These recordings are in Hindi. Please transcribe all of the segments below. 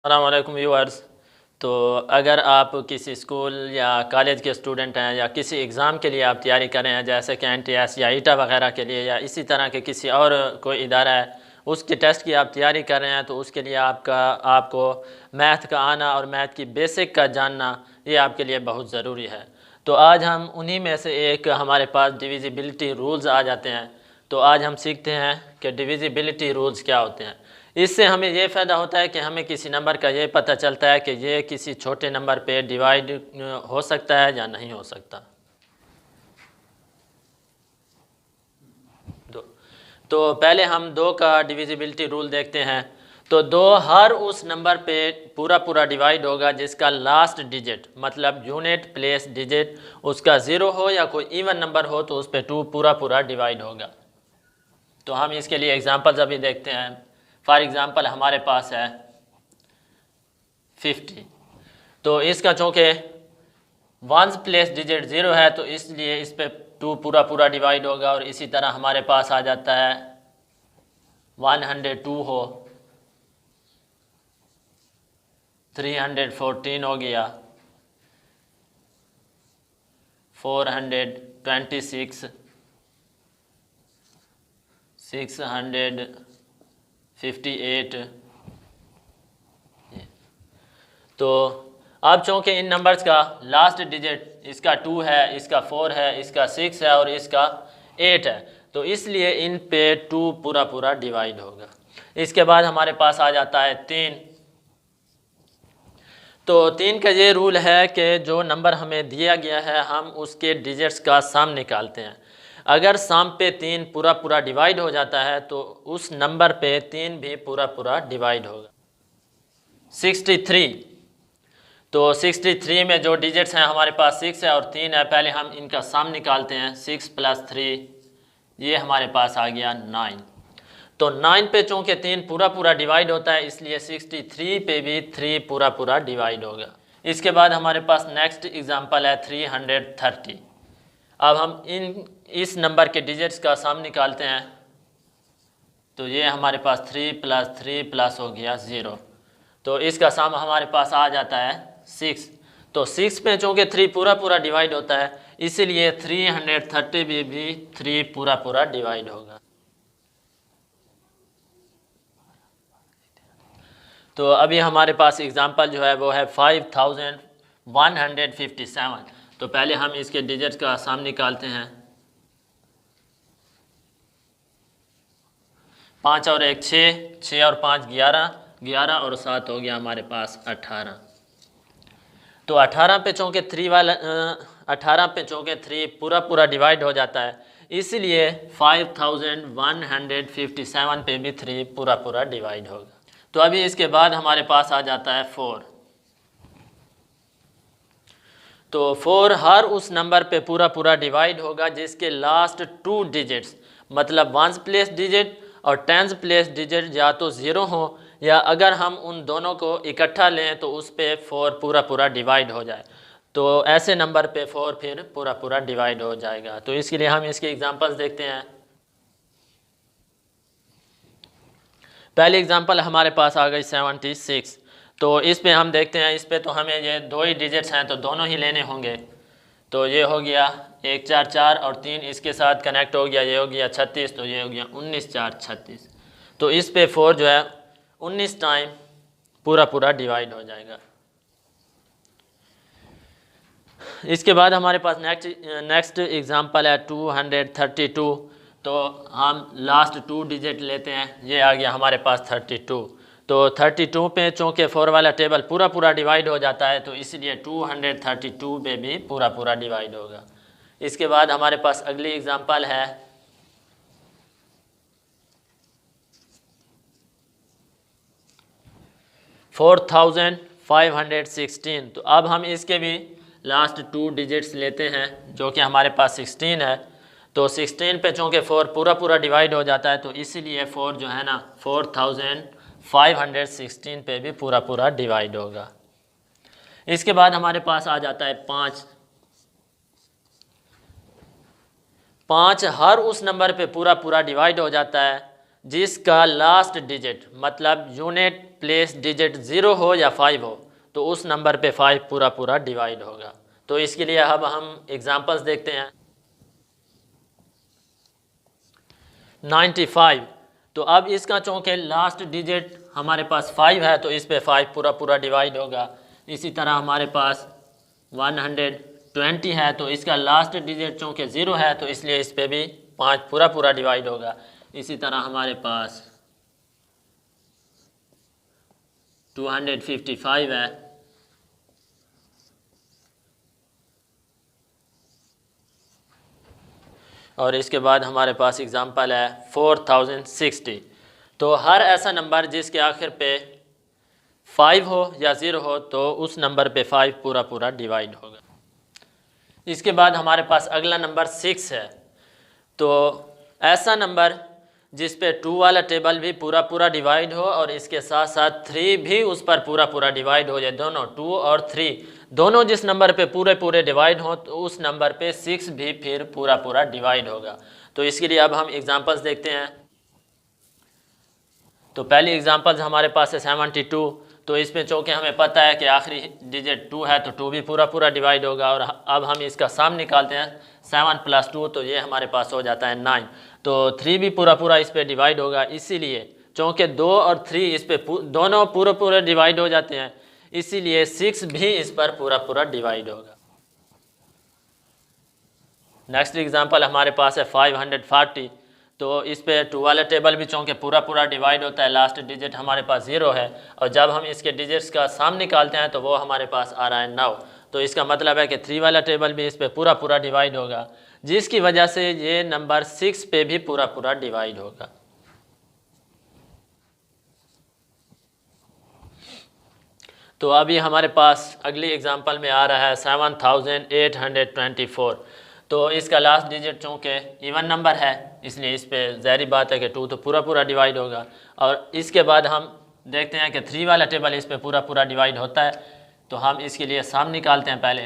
अस्सलाम वालेकुम व्यूअर्स। तो अगर आप किसी स्कूल या कॉलेज के स्टूडेंट हैं या किसी एग्ज़ाम के लिए आप तैयारी कर रहे हैं, जैसे कि NTS या ईटा वगैरह के लिए, या इसी तरह के किसी और कोई इदारा है उसके टेस्ट की आप तैयारी कर रहे हैं, तो उसके लिए आपको मैथ का आना और मैथ की बेसिक का जानना ये आपके लिए बहुत ज़रूरी है। तो आज हम उन्हीं में से एक हमारे पास डिविजिबिलिटी रूल्स आ जाते हैं। तो आज हम सीखते हैं कि डिविजिबिलिटी रूल्स क्या होते हैं। इससे हमें ये फ़ायदा होता है कि हमें किसी नंबर का ये पता चलता है कि ये किसी छोटे नंबर पे डिवाइड हो सकता है या नहीं हो सकता। दो तो पहले हम दो का डिविजिबिलिटी रूल देखते हैं। तो दो हर उस नंबर पे पूरा पूरा डिवाइड होगा जिसका लास्ट डिजिट, मतलब यूनिट प्लेस डिजिट, उसका 0 हो या कोई इवन नंबर हो तो उस पर 2 पूरा पूरा डिवाइड होगा। तो हम इसके लिए एग्जांपल्स अभी देखते हैं। फॉर एग्ज़ाम्पल हमारे पास है 50। तो इसका चूँकि वंस प्लेस डिजिट 0 है तो इसलिए इस पे 2 पूरा पूरा डिवाइड होगा। और इसी तरह हमारे पास आ जाता है 102 हो, 314 हो गया, 426, 658। तो अब चूँकि इन नंबर्स का लास्ट डिजिट इसका 2 है, इसका 4 है, इसका 6 है और इसका 8 है, तो इसलिए इन पे 2 पूरा पूरा डिवाइड होगा। इसके बाद हमारे पास आ जाता है 3। तो 3 का ये रूल है कि जो नंबर हमें दिया गया है हम उसके डिजिट्स का सम निकालते हैं। अगर सम पे 3 पूरा पूरा डिवाइड हो जाता है तो उस नंबर पे 3 भी पूरा पूरा डिवाइड होगा। 63। तो 63 में जो डिजिट्स हैं हमारे पास 6 है और 3 है। पहले हम इनका सम निकालते हैं। 6 + 3 ये हमारे पास आ गया 9। तो 9 पे चूँकि 3 पूरा पूरा डिवाइड होता है इसलिए 63 पे भी 3 पूरा पूरा डिवाइड होगा। इसके बाद हमारे पास नेक्स्ट एग्जांपल है 330। अब हम इस नंबर के डिजिट्स का सम निकालते हैं। तो ये हमारे पास 3 + 3 प्लस हो गया 0। तो इसका सम हमारे पास आ जाता है 6। तो 6 पे चूँकि 3 पूरा पूरा डिवाइड होता है इसीलिए 330 भी 3 पूरा पूरा डिवाइड होगा। तो अभी हमारे पास एग्जांपल जो है वो है 5157। तो पहले हम इसके डिजिट्स का सम निकालते हैं। 5 और 1 6, 6 और 5 11, 11 और 7 हो गया हमारे पास 18। तो 18 पे चूँकि 3 पूरा पूरा डिवाइड हो जाता है इसलिए 5157 पे भी 3 पूरा पूरा डिवाइड होगा। तो अभी इसके बाद हमारे पास आ जाता है 4। तो 4 हर उस नंबर पे पूरा पूरा डिवाइड होगा जिसके लास्ट 2 डिजिट्स, मतलब वंस प्लेस डिजिट और टेंस प्लेस डिजिट या तो 0 हो या अगर हम उन दोनों को इकट्ठा लें तो उस पे 4 पूरा पूरा डिवाइड हो जाए। तो ऐसे नंबर पे 4 फिर पूरा पूरा डिवाइड हो जाएगा। तो इसके लिए हम इसके एग्जांपल्स देखते हैं। पहली एग्जांपल हमारे पास आ गई 76। तो इस पे हम देखते हैं। इस पे तो हमें ये 2 ही डिजिट्स हैं तो दोनों ही लेने होंगे। तो ये हो गया 1 4 4 और 3 इसके साथ कनेक्ट हो गया, ये हो गया 36। तो ये हो गया 19 4 36। तो इस पे 4 जो है 19 टाइम पूरा पूरा डिवाइड हो जाएगा। इसके बाद हमारे पास नेक्स्ट एग्जांपल है 232। तो हम लास्ट 2 डिजिट लेते हैं। ये आ गया हमारे पास 32। तो 32 पे चूँकि 4 वाला टेबल पूरा पूरा डिवाइड हो जाता है तो इसलिए 232 पे भी पूरा पूरा डिवाइड होगा। इसके बाद हमारे पास अगली एग्जांपल है 4516। तो अब हम इसके भी लास्ट 2 डिजिट्स लेते हैं जो कि हमारे पास 16 है। तो 16 पे चूँकि 4 पूरा पूरा डिवाइड हो जाता है तो इसीलिए 4 जो है ना 4516 पे भी पूरा पूरा डिवाइड होगा। इसके बाद हमारे पास आ जाता है 5। 5 हर उस नंबर पे पूरा पूरा डिवाइड हो जाता है जिसका लास्ट डिजिट मतलब यूनिट प्लेस डिजिट 0 हो या 5 हो तो उस नंबर पे 5 पूरा पूरा डिवाइड होगा। तो इसके लिए अब हम एग्जांपल्स देखते हैं। 95, तो अब इसका चूँकि लास्ट डिजिट हमारे पास 5 है तो इस पे 5 पूरा पूरा डिवाइड होगा। इसी तरह हमारे पास 120 है तो इसका लास्ट डिजिट चूँकि 0 है तो इसलिए इस पे भी 5 पूरा पूरा डिवाइड होगा। इसी तरह हमारे पास 255 है और इसके बाद हमारे पास एग्जांपल है 4060। तो हर ऐसा नंबर जिसके आखिर पे 5 हो या 0 हो तो उस नंबर पे 5 पूरा पूरा डिवाइड होगा। इसके बाद हमारे पास अगला नंबर 6 है। तो ऐसा नंबर जिस पे 2 वाला टेबल भी पूरा पूरा डिवाइड हो और इसके साथ साथ 3 भी उस पर पूरा पूरा डिवाइड हो जाए, दोनों 2 और 3 दोनों जिस नंबर पे पूरे पूरे डिवाइड हो तो उस नंबर पे 6 भी फिर पूरा पूरा डिवाइड होगा। तो इसके लिए अब हम एग्जांपल्स देखते हैं। तो पहली एग्जांपल्स हमारे पास है 72। तो इसमें चूँकि हमें पता है कि आखिरी डिजिट 2 है तो 2 भी पूरा पूरा डिवाइड होगा। और अब हम इसका सम निकालते हैं 7 + 2 तो ये हमारे पास हो जाता है 9। तो 3 भी पूरा पूरा इस पर डिवाइड होगा, इसीलिए चूँकि 2 और 3 इस पे दोनों पूरे पूरे डिवाइड हो जाते हैं, इसीलिए 6 भी इस पर पूरा पूरा डिवाइड होगा। नेक्स्ट एग्जांपल हमारे पास है 540। तो इस पे 2 वाला टेबल भी चूँकि पूरा पूरा डिवाइड होता है, लास्ट डिजिट हमारे पास 0 है और जब हम इसके डिजिट्स का सम निकालते हैं तो वो हमारे पास आ रहा है 9। तो इसका मतलब है कि 3 वाला टेबल भी इस पे पूरा पूरा डिवाइड होगा, जिसकी वजह से ये नंबर 6 पे भी पूरा पूरा डिवाइड होगा। तो अभी हमारे पास अगली एग्जांपल में आ रहा है 7824। तो इसका लास्ट डिजिट चूँकि इवन नंबर है इसलिए इस पे ज़ाहिर बात है कि 2 तो पूरा पूरा डिवाइड होगा। और इसके बाद हम देखते हैं कि 3 वाला टेबल इस पे पूरा पूरा डिवाइड होता है। तो हम इसके लिए सम निकालते हैं। पहले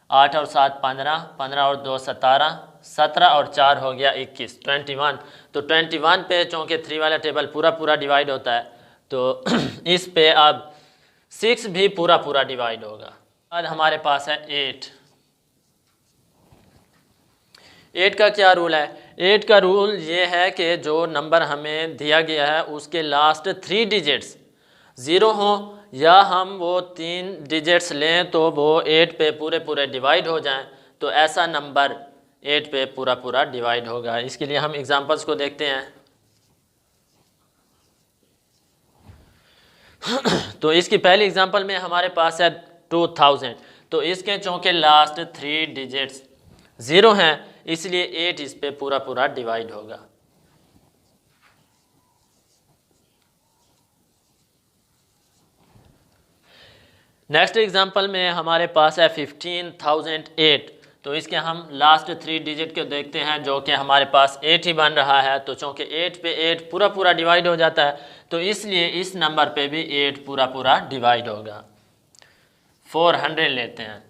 8 और 7 15, 15 और 2 17, 17 और 4 हो गया 21, 21। तो 21 पे चूँकि 3 वाला टेबल पूरा पूरा डिवाइड होता है तो इस पे अब 6 भी पूरा पूरा डिवाइड होगा। बाद हमारे पास है 8। 8 का क्या रूल है? 8 का रूल ये है कि जो नंबर हमें दिया गया है उसके लास्ट 3 डिजिट्स 0 हो या हम वो 3 डिजिट्स लें तो वो 8 पे पूरे पूरे डिवाइड हो जाएं, तो ऐसा नंबर 8 पे पूरा पूरा डिवाइड होगा। इसके लिए हम एग्जांपल्स को देखते हैं। तो इसकी पहली एग्जांपल में हमारे पास है 2000। तो इसके चूँकि लास्ट 3 डिजिट्स 0 हैं इसलिए 8 इस पे पूरा पूरा डिवाइड होगा। नेक्स्ट एग्जांपल में हमारे पास है 15008। तो इसके हम लास्ट 3 डिजिट को देखते हैं जो कि हमारे पास 8 ही बन रहा है। तो चूँकि 8 पे 8 पूरा पूरा डिवाइड हो जाता है तो इसलिए इस नंबर पे भी 8 पूरा पूरा डिवाइड होगा। 400 लेते हैं।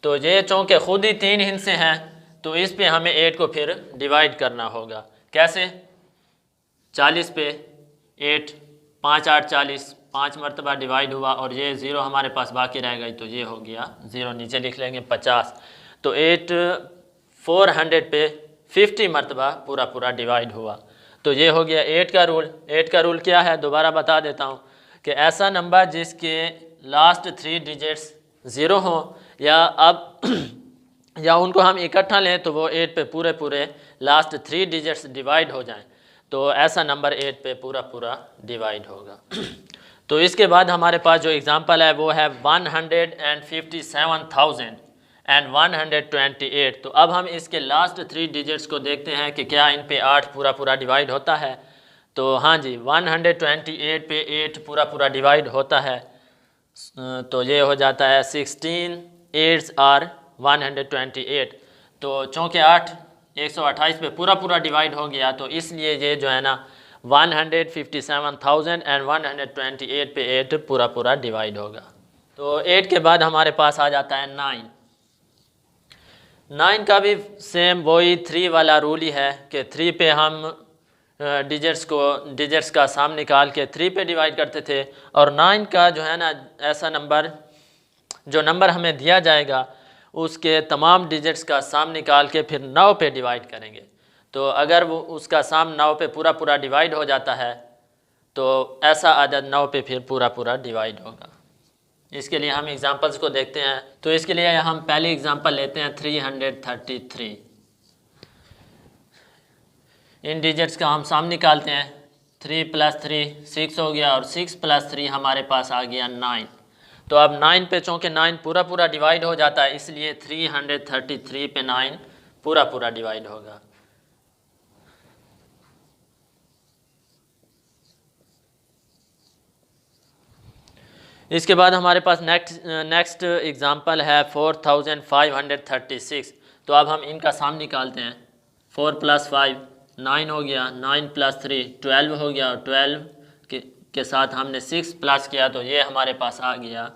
तो ये चूँकि खुद ही 3 हिस्से हैं तो इस पे हमें 8 को फिर डिवाइड करना होगा। कैसे? 40 पे 8, 5 8 40, 5 मरतबा डिवाइड हुआ और ये 0 हमारे पास बाकी रह गई तो ये हो गया 0, नीचे लिख लेंगे 50। तो 8 400 पे 50 मरतबा पूरा पूरा डिवाइड हुआ। तो ये हो गया 8 का रूल। 8 का रूल क्या है दोबारा बता देता हूँ कि ऐसा नंबर जिसके लास्ट 3 डिजिट्स 0 हो या अब या उनको हम इकट्ठा लें तो वो 8 पे पूरे पूरे लास्ट 3 डिजिट्स डिवाइड हो जाएं, तो ऐसा नंबर 8 पे पूरा पूरा डिवाइड होगा। तो इसके बाद हमारे पास जो एग्ज़ाम्पल है वो है 157,128। तो अब हम इसके लास्ट 3 डिजिट्स को देखते हैं कि क्या इन पे 8 पूरा पूरा डिवाइड होता है। तो हाँ जी, 128 पे 8 पूरा पूरा डिवाइड होता है। तो ये हो जाता है 16 8s आर 128। तो चूँकि 8 128 पे पूरा पूरा डिवाइड हो गया तो इसलिए ये जो है ना 157,128 पे 8 पूरा पूरा डिवाइड होगा। तो 8 के बाद हमारे पास आ जाता है 9। 9 का भी सेम वही 3 वाला रूल ही है कि 3 पे हम डिजिट्स का सम निकाल के 3 पे डिवाइड करते थे, और 9 का जो है ना ऐसा नंबर, जो नंबर हमें दिया जाएगा उसके तमाम डिजिट्स का सम निकाल के फिर 9 पे डिवाइड करेंगे। तो अगर वो उसका सम 9 पे पूरा पूरा डिवाइड हो जाता है तो ऐसा अदद 9 पे फिर पूरा पूरा डिवाइड होगा। इसके लिए हम एग्जांपल्स को देखते हैं। तो इसके लिए हम पहली एग्जांपल लेते हैं 333। इन डिजिट्स का हम सम निकालते हैं। 3 + 3 6 हो गया, और 6 + 3 हमारे पास आ गया 9। तो अब 9 पे चूँकि 9 पूरा पूरा डिवाइड हो जाता है, इसलिए 333 पे 9 पूरा पूरा डिवाइड होगा। इसके बाद हमारे पास नेक्स्ट एग्जांपल है 4536। तो अब हम इनका सम निकालते हैं। 4 + 5 9 हो गया, 9 + 3 12 हो गया, और 12 के साथ हमने 6 प्लस किया तो ये हमारे पास आ गया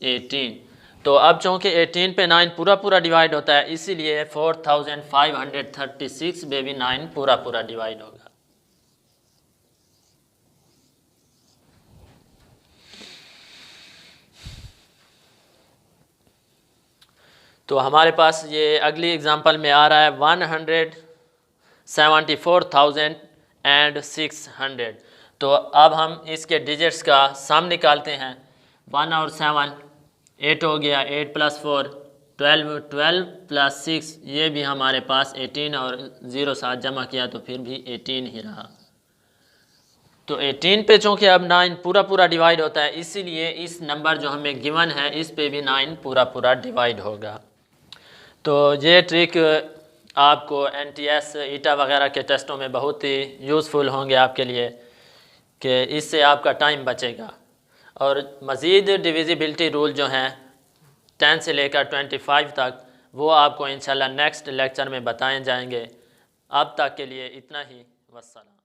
18। तो अब चूँकि 18 पे 9 पूरा पूरा डिवाइड होता है, इसीलिए 4536 में भी 9 पूरा पूरा डिवाइड होगा। तो हमारे पास ये अगली एग्जांपल में आ रहा है 174,600। तो अब हम इसके डिजिट्स का सम निकालते हैं। 1 और 7 8 हो गया, 8 + 4 12, 12 + 6 ये भी हमारे पास 18, और 0 साथ जमा किया तो फिर भी 18 ही रहा। तो 18 पे चूँकि अब 9 पूरा पूरा डिवाइड होता है, इसीलिए इस नंबर जो हमें गिवन है इस पे भी 9 पूरा पूरा डिवाइड होगा। तो ये ट्रिक आपको NTS ईटा वगैरह के टेस्टों में बहुत ही यूज़फुल होंगे आपके लिए, कि इससे आपका टाइम बचेगा। और मज़ीद डिविजिबिलिटी रूल जो हैं 10 से लेकर 25 तक, वो आपको इंशाल्लाह नेक्स्ट लेक्चर में बताए जाएंगे। अब तक के लिए इतना ही। वस्सलाम।